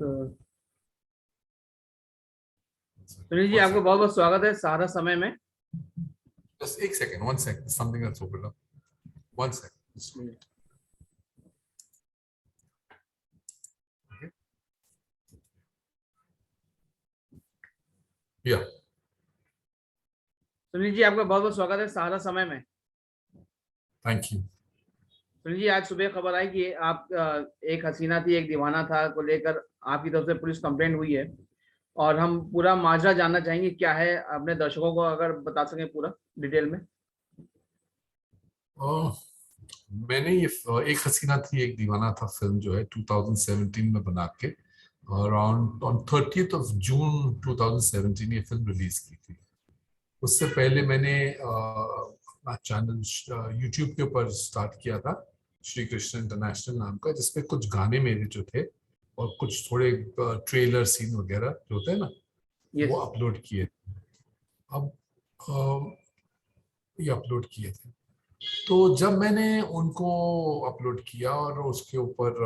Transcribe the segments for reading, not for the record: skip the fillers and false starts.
तो सुनील जी, आपको बहुत बहुत स्वागत है सारा समय में। Just एक second, 1 second. Something that's opened up. 1 second. Okay. Yeah. Sunil ji, आपका बहुत बहुत स्वागत है सारा समय में। Thank you. सुनील जी, आज सुबह खबर आई कि आप एक हसीना थी एक दीवाना था को लेकर आपकी तरफ से पुलिस कंप्लेंट हुई है, और हम पूरा माजरा जानना चाहेंगे क्या है, अपने दर्शकों को अगर बता सकें पूरा डिटेल में। मैंने ये एक हसीना थी एक दीवाना था फिल्म जो है 2017 में बना के around on 30th of June 2017 ये फिल्म रिलीज की थी। उससे पहले मैंने अपना चैनल YouTube के ऊपर स्टार्ट किया था, श्री कृष्ण इंटरनेशनल नाम का, जिसपे कुछ गाने मेरे जो थे और कुछ थोड़े ट्रेलर सीन वगैरह जो होते हैं ना, वो अपलोड किए। अब ये अपलोड किए थे, तो जब मैंने उनको अपलोड किया और उसके ऊपर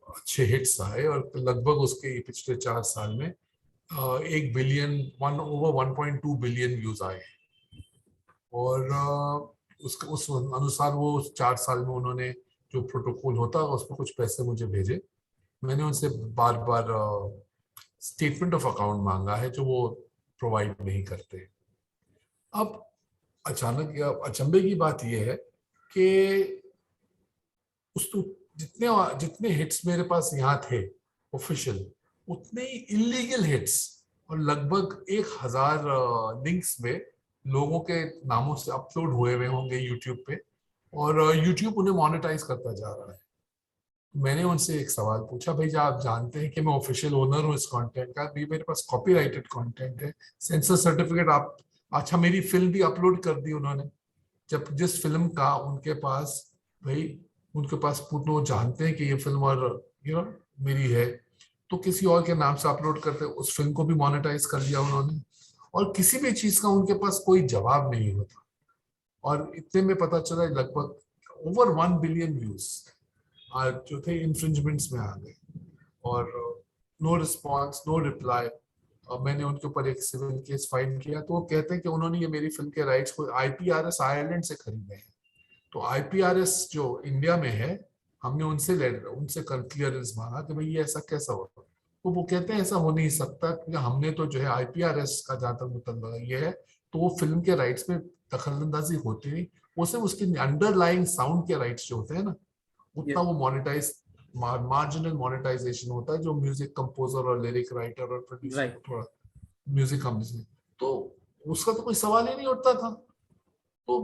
अच्छे हिट्स आए और लगभग उसके पिछले 4 साल में 1 बिलियन ओवर 1.2 बिलियन व्यूज आए और उसके उस अनुसार वो 4 साल में उन्होंने जो प्रोटोकॉल होता है उसमें कुछ पैसे मुझे भेजे। मैंने उनसे बार बार स्टेटमेंट ऑफ अकाउंट मांगा है जो वो प्रोवाइड नहीं करते। अब अचानक अचंभे की बात यह है कि उस जितने जितने हिट्स मेरे पास यहाँ थे ऑफिशियल, उतने ही इलीगल हिट्स और लगभग 1000 लिंक्स में लोगों के नामों से अपलोड हुए हुए होंगे यूट्यूब पे, और यूट्यूब उन्हें मोनेटाइज करता जा रहा है। मैंने उनसे एक सवाल पूछा, भाई जब आप जानते हैं कि मैं ऑफिशियल ओनर हूँ इस कंटेंट का, भी मेरे पास कॉपीराइटेड कंटेंट है, सेंसर सर्टिफिकेट आप, अच्छा मेरी फिल्म भी अपलोड कर दी उन्होंने, जब जिस फिल्म का उनके पास, भाई उनके पास पूर्ण जानते हैं कि ये फिल्म और मेरी है, तो किसी और के नाम से अपलोड करते उस फिल्म को भी मोनेटाइज कर दिया उन्होंने, और किसी भी चीज का उनके पास कोई जवाब नहीं होता। और इतने में पता चला लगभग ओवर 1 बिलियन व्यूज जो थे इंफ्रिंजमेंट्स में आ गए, और नो रिस्पॉन्स, नो रिप्लाई। मैंने उनके ऊपर एक सिविल केस फाइल किया, तो वो कहते हैं कि उन्होंने ये मेरी फिल्म के राइट्स को IPRS आयरलैंड से खरीदे हैं। तो IPRS जो इंडिया में है, हमने उनसे क्लियरेंस मांगा कि भाई ये ऐसा कैसा होगा, तो वो कहते हैं ऐसा हो नहीं सकता, क्योंकि हमने तो जो है IPRS का जहां तक मुतल्ला ये है, तो वो फिल्म के राइट्स में दखलंदाजी होती नहीं, वो सिर्फ उसके अंडरलाइंग साउंड के राइट्स जो होते हैं ना, उतना वो मोनेटाइज मार्जिनल मोनेटाइजेशन होता है जो म्यूजिक कंपोजर और लिरिक राइटर और प्रोड्यूसर को थोड़ा म्यूजिक कंपनी, तो उसका तो कोई सवाल ही नहीं उठता था। तो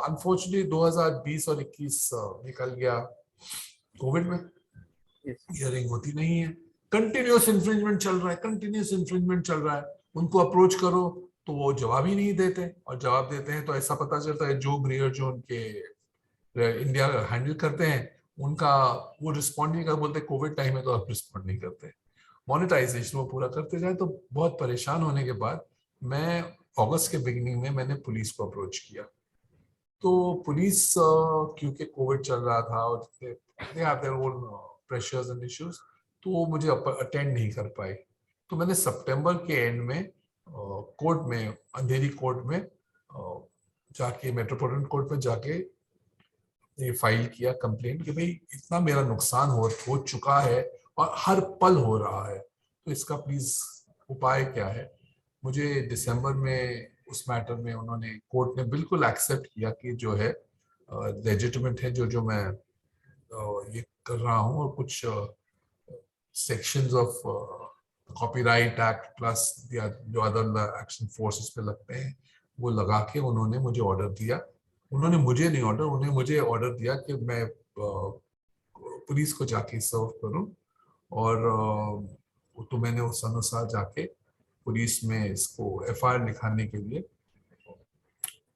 अनफॉर्चुनेटली 2020 और 21 निकल गया, कोविड में हियरिंग होती नहीं है, कंटिन्यूस इन्फ्रिंजमेंट चल रहा है, कंटिन्यूस इन्फ्रिंजमेंट चल रहा है। उनको अप्रोच करो तो वो जवाब ही नहीं देते, और जवाब देते हैं तो ऐसा पता चलता है जो ग्रीयर जो उनके इंडिया हैंडल करते हैं उनका वो रिस्पॉन्ड नहीं कर, बोलते कोविड टाइम है तो आप रिस्पॉन्ड नहीं करते। मोनेटाइजेशन वो पूरा करते जाए। तो बहुत परेशान होने के बाद मैं अगस्त के बिगिनिंग में मैंने पुलिस को अप्रोच किया। तो पुलिस क्योंकि कोविड चल रहा था और प्रेशर्स एंड इश्यूज, तो वो मुझे अटेंड नहीं कर पाई। तो मैंने सितंबर के एंड में कोर्ट में, अंधेरी कोर्ट में जाके, मेट्रोपॉलिटन कोर्ट में जाके ये फाइल किया कंप्लेंट कि भाई इतना मेरा नुकसान हो चुका है और हर पल हो रहा है, तो इसका प्लीज उपाय क्या है। मुझे दिसंबर में उस मैटर में उन्होंने, कोर्ट ने बिल्कुल एक्सेप्ट किया कि जो है लेजिटिमेट है जो मैं ये कर रहा हूँ, और कुछ sections of copyright act plus जो अदर एक्शन फोर्सेस पे लगते हैं वो लगा के उन्होंने मुझे ऑर्डर दिया। उन्होंने मुझे नहीं ऑर्डर, उन्हें मुझे ऑर्डर दिया कि मैं पुलिस को जाके सर्व करूं, और तो मैंने उस अनुसार जाके पुलिस में इसको FIR लिखाने के लिए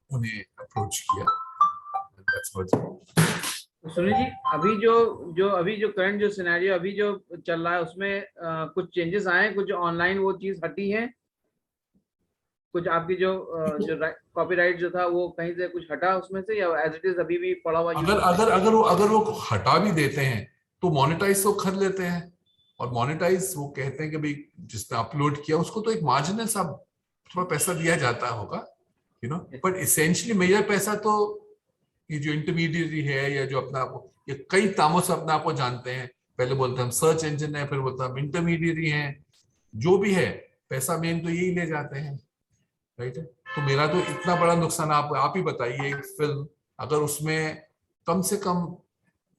उन्हें अप्रोच किया। सुनील जी, अभी जो करंट जो सिनेरियो अभी जो चल रहा है उसमें कुछ चेंजेस आए हैं, कुछ ऑनलाइन वो चीज हटी है, कुछ आपकी जो कॉपीराइट जो था वो कहीं से कुछ हटा उसमें से, या एज इट इज अभी भी पड़ा हुआ? अगर वो हटा भी देते हैं तो मोनेटाइज तो कर लेते हैं, और मोनेटाइज वो कहते हैं कि भाई जिसने अपलोड किया उसको तो एक मार्जिनल सा थोड़ा पैसा दिया जाता होगा, you know, but essentially major पैसा तो ये जो इंटरमीडिएटरी है या जो अपना आपको, ये कई नामों से अपने आप को जानते हैं, पहले बोलते हैं हम सर्च इंजन है, फिर बोलते हैं हम इंटरमीडिएटरी हैं, जो भी है पैसा मेन तो यही ले जाते हैं, राइट है। तो मेरा तो इतना बड़ा नुकसान, आप ही बताइए, एक फिल्म अगर उसमें कम से कम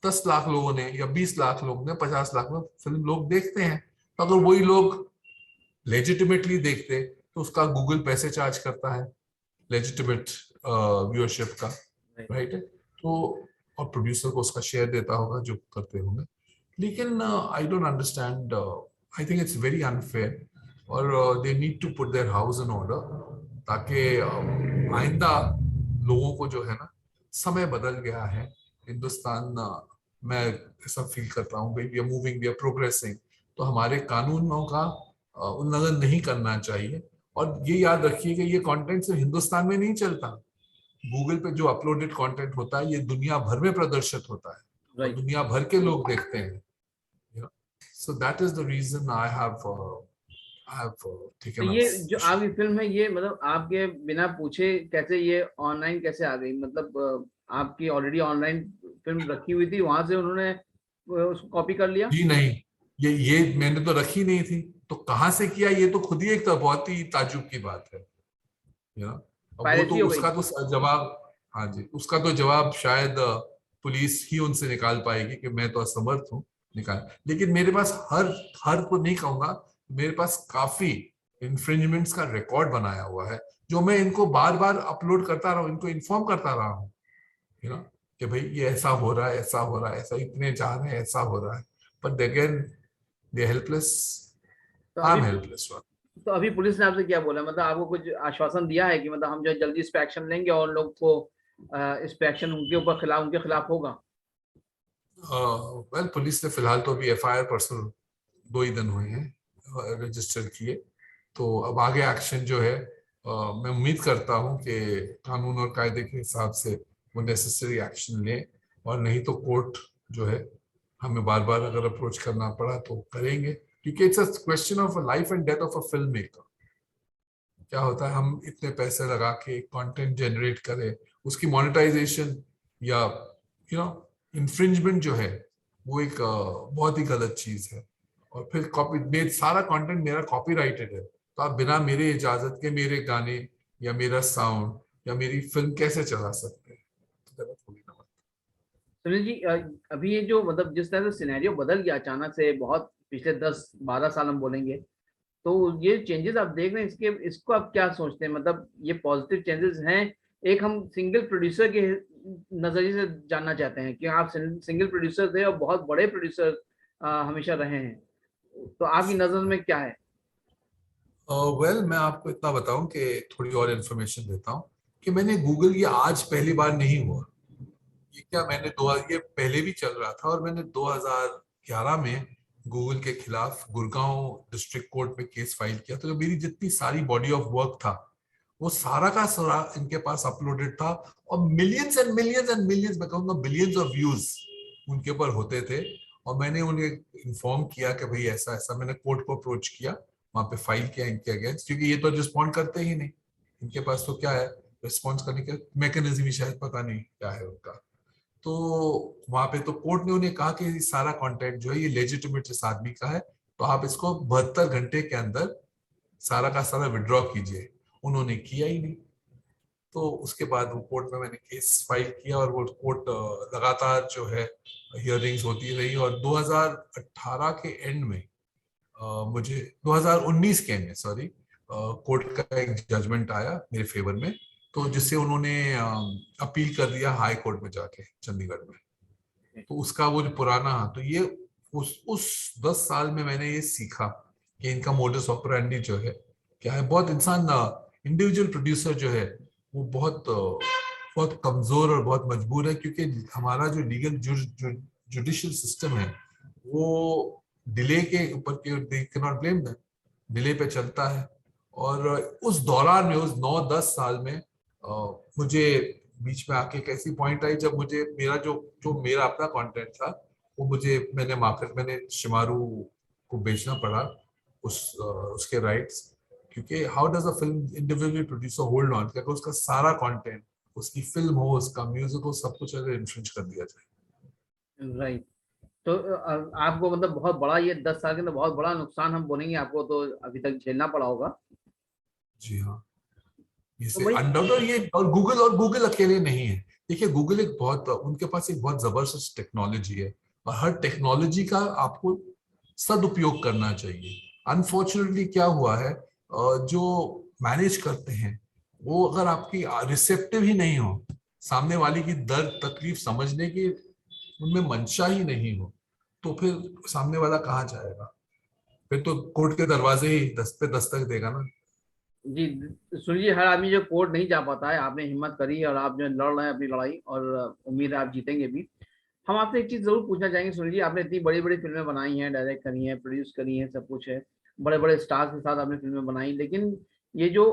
10 लाख लोगों ने या 20 लाख लोगों ने 50 लाख में फिल्म लोग देखते हैं, तो अगर वही लोग लेजिटिमेटली देखते तो उसका गूगल पैसे चार्ज करता है लेजिटिमेट व्यूअरशिप का, राइट है। तो और प्रोड्यूसर को उसका शेयर देता होगा जो करते होंगे, लेकिन I don't understand, I think it's very unfair, और they need to put their house in order, ताकि आइंदा लोगों को जो है ना, समय बदल गया है हिंदुस्तान, मैं ऐसा फील करता हूँ, we are moving, we are progressing, तो हमारे कानूनों का उल्लंघन नहीं करना चाहिए। और ये याद रखिए कि ये कंटेंट सिर्फ हिंदुस्तान में नहीं चलता, गूगल पे जो अपलोडेड कंटेंट होता है ये दुनिया भर में प्रदर्शित होता है, और दुनिया भर के लोग देखते हैं, so that is the reason I have तो ये जो आपकी फिल्म है, ये मतलब आपके बिना पूछे कैसे ये ऑनलाइन कैसे आ गई? मतलब आपकी ऑलरेडी ऑनलाइन फिल्म रखी हुई थी, वहां से उन्होंने उसको कॉपी कर लिया? जी नहीं, ये मैंने तो रखी नहीं थी, तो कहाँ से किया, ये तो खुद ही एक तो बहुत ही ताजुब की बात है, अब वो तो पायरेसी हो गई? उसका तो जवाब, हाँ जी, उसका तो जवाब शायद पुलिस ही उनसे निकाल पाएगी कि मैं तो असमर्थ हूँ निकाल, लेकिन मेरे पास हर तो नहीं कहूंगा, मेरे पास काफी इंफ्रिंजमेंट्स का रिकॉर्ड बनाया हुआ है, जो मैं इनको बार बार अपलोड करता रहा हूँ, इनको इन्फॉर्म करता रहा हूँ, कि भाई ये ऐसा हो रहा है, ऐसा हो रहा है, ऐसा इतने जा रहे हैं, ऐसा हो रहा है, but again they are helpless, तो I'm अभी helpless। तो अभी पुलिस ने आपसे क्या बोला? मतलब आपको कुछ आश्वासन दिया है कि मतलब हम जो है जल्दी इस पे एक्शन लेंगे और लोग को इस पे एक्शन उनके खिलाफ होगा? वेल पुलिस ने फिलहाल तो अभी एफआईआर परसों 2 ही दिन हुए हैं रजिस्टर किए, तो अब आगे एक्शन जो है मैं उम्मीद करता हूं कि कानून और कायदे के हिसाब से वो नेसेसरी एक्शन लें, और नहीं तो कोर्ट जो है हमें बार बार अगर अप्रोच करना पड़ा तो करेंगे, क्योंकि it's a question of life and death of a film maker. क्या होता है, हम इतने पैसे लगा के कंटेंट जनरेट करें, उसकी मोनेटाइजेशन या इन्फ्रिंजमेंट जो है वो एक बहुत ही गलत चीज है, और फिर कॉपी सारा कंटेंट मेरा कॉपीराइटेड है, तो आप बिना मेरे इजाजत के मेरे गाने या मेरा साउंड या मेरी फिल्म कैसे चला सकते हैं, तो गलत होगी ना। सुनील जी, अभी ये जो मतलब जिस तरह से सिनेरियो बदल गया अचानक से, बहुत पिछले 10-12 साल हम बोलेंगे, तो ये चेंजेस आप देख रहे हैं, इसको आप क्या सोचते हैं? मतलब ये पॉजिटिव चेंजेस हैं? एक हम सिंगल प्रोड्यूसर के नजरिए से जानना चाहते हैं कि आप सिंगल प्रोड्यूसर थे और बहुत बड़े प्रोड्यूसर हमेशा रहे हैं, तो आपकी नजर में क्या है? वेल मैं आपको इतना बताऊं कि थोड़ी और इन्फॉर्मेशन देता हूं कि मैंने गूगल ये आज पहली बार नहीं हुआ, ये क्या मैंने ये पहले भी चल रहा था, और मैंने 2011 में गूगल के खिलाफ गुड़गांव डिस्ट्रिक्ट कोर्ट में केस फाइल किया, तो जो मेरी जितनी सारी बॉडी ऑफ वर्क था वो सारा का सारा इनके पास अपलोडेड था, और millions and millions and millions, मैं कहूँगा बिलियंस ऑफ व्यूज उनके ऊपर होते थे, और मैंने उन्हें इन्फॉर्म किया कि भाई ऐसा ऐसा, मैंने कोर्ट को अप्रोच किया, वहां पे फाइल किया इनके अगेंस्ट, क्योंकि ये तो रिस्पॉन्ड करते ही नहीं, इनके पास तो क्या है, रिस्पॉन्स करने का मैकेनिज्म ही शायद पता नहीं क्या है उनका। तो वहां पे तो कोर्ट ने उन्हें कहा कि सारा कंटेंट जो है ये लेजिटिमेट इस आदमी का है, तो आप इसको 72 घंटे के अंदर सारा का सारा विड्रॉ कीजिए, उन्होंने किया ही नहीं। तो उसके बाद वो कोर्ट में मैंने केस फाइल किया, और वो कोर्ट लगातार जो है हियरिंग्स होती रही, और 2018 के एंड में मुझे 2019 के एंड में सॉरी कोर्ट का एक जजमेंट आया मेरे फेवर में, तो जिससे उन्होंने अपील कर दिया हाई कोर्ट में जाके चंडीगढ़ में, तो उसका वो जो पुराना, तो ये उस 10 साल में मैंने ये सीखा कि इनका मोडस ऑपरेंडी जो है क्या है। बहुत इंसान इंडिविजुअल प्रोड्यूसर जो है वो बहुत कमजोर और बहुत मजबूर है, क्योंकि हमारा जो लीगल जुडिशियल सिस्टम है वो डिले के ऊपर can not blame that, delay पे चलता है। और उस दौरान में उस 9-10 साल में मुझे बीच में आके एक ऐसी पॉइंट आई जब मुझे मेरा जो मेरा अपना कंटेंट था वो मैंने शिमारू को बेचना पड़ा उसके राइट्स, क्योंकि how does a film individually producer hold on, क्योंकि उसका सारा कंटेंट, उसकी फिल्म हो, उसका म्यूजिक हो, सब कुछ अगर इन्फ्रिंज कर दिया जाए। राइट। तो आपको मतलब बहुत बड़ा ये 10 साल के अंदर बहुत बड़ा नुकसान हम बोलेंगे आपको तो अभी तक झेलना पड़ा होगा। जी हाँ, तो इसे भाई अनडाउटेड ये, और गूगल अकेले नहीं है। देखिए गूगल एक बहुत, उनके पास एक बहुत जबरदस्त टेक्नोलॉजी है, और हर टेक्नोलॉजी का आपको सदुपयोग करना चाहिए। अनफॉर्चुनेटली क्या हुआ है, जो मैनेज करते हैं वो अगर आपकी रिसेप्टिव ही नहीं हो, सामने वाले की दर्द तकलीफ समझने की उनमें मंशा ही नहीं हो, तो फिर सामने वाला कहाँ जाएगा? फिर तो कोर्ट के दरवाजे ही पे दस्तक देगा ना। जी सुनिए, हर आदमी जो कोर्ट नहीं जा पाता है, आपने हिम्मत करी और आप जो लड़ रहे हैं अपनी लड़ाई, और उम्मीद है आप जीतेंगे भी। हम आपसे एक चीज जरूर पूछना चाहेंगे सुनील जी, आपने इतनी बड़ी बड़ी फिल्में बनाई हैं, डायरेक्ट करी हैं, प्रोड्यूस करी हैं, सब कुछ है, बड़े बड़े स्टार्स के साथ आपने फिल्में बनाई, लेकिन ये जो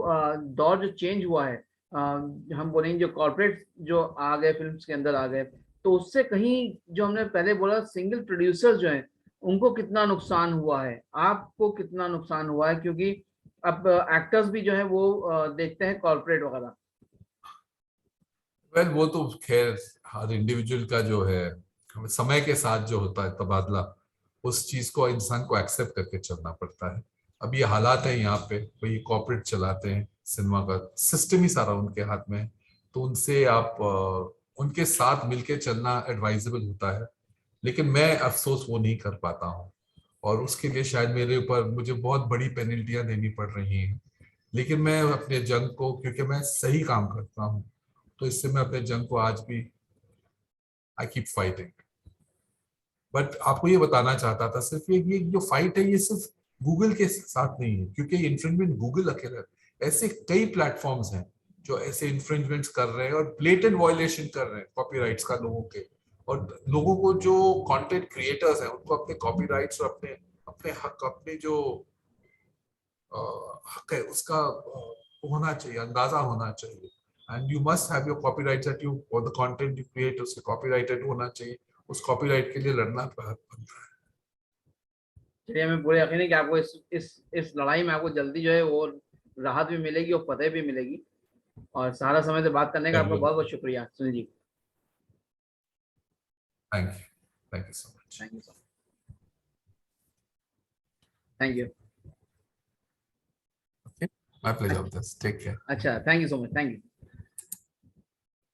दौर जो चेंज हुआ है, हम बोलेंगे जो कॉर्पोरेट जो आ गए फिल्म्स के अंदर आ गए, तो उससे कहीं जो हमने पहले बोला सिंगल प्रोड्यूसर जो हैं उनको कितना नुकसान हुआ है, आपको कितना नुकसान हुआ है, क्योंकि अब एक्टर्स भी जो है वो देखते हैं कॉर्पोरेट वगैरह। वेल वो तो खैर हर इंडिविजुअल का जो है, समय के साथ जो होता है तबादला, उस चीज को इंसान को एक्सेप्ट करके चलना पड़ता है। अब ये हालात है यहाँ पे, वही कॉर्पोरेट चलाते हैं, सिनेमा का सिस्टम ही सारा उनके हाथ में है, तो उनसे आप उनके साथ मिलके चलना एडवाइजेबल होता है। लेकिन मैं अफसोस वो नहीं कर पाता हूँ, और उसके लिए शायद मेरे ऊपर मुझे बहुत बड़ी पेनल्टियां देनी पड़ रही हैं। लेकिन मैं अपने जंग को, क्योंकि मैं सही काम करता हूँ, तो इससे मैं अपने जंग को आज भी आई कीप फाइटिंग। बट आपको ये बताना चाहता था सिर्फ ये जो फाइट है ये सिर्फ गूगल के साथ नहीं है, क्योंकि इन्फ्रिंजमेंट गूगल अकेला, ऐसे कई प्लेटफॉर्म्स हैं जो ऐसे इन्फ्रिंजमेंट्स कर रहे हैं और ब्लेटेंट वायलेशन कर रहे हैं कॉपीराइट्स का लोगों के। और लोगों को, जो कंटेंट क्रिएटर्स हैं, उनको अपने कॉपीराइट्स और अपने अपने हक, अपने जो हक है उसका होना चाहिए, अंदाजा होना चाहिए। And you must have your copyright that you, और द कंटेंट यू क्रिएट उसके कॉपीराइटेड होना चाहिए। उस कॉपीराइट के लिए लड़ना बनता है। चलिए, हमें पूरे यकीन है कि आपको इस लड़ाई में आपको जल्दी जो है वो राहत भी मिलेगी और फतेह भी मिलेगी। और सारा समय से बात करने का आपका बहुत बहुत शुक्रिया Sunil ji. Thank you so much. Thank you sir. Thank you. Okay, my pleasure of this, take care। अच्छा, thank you so much, thank you.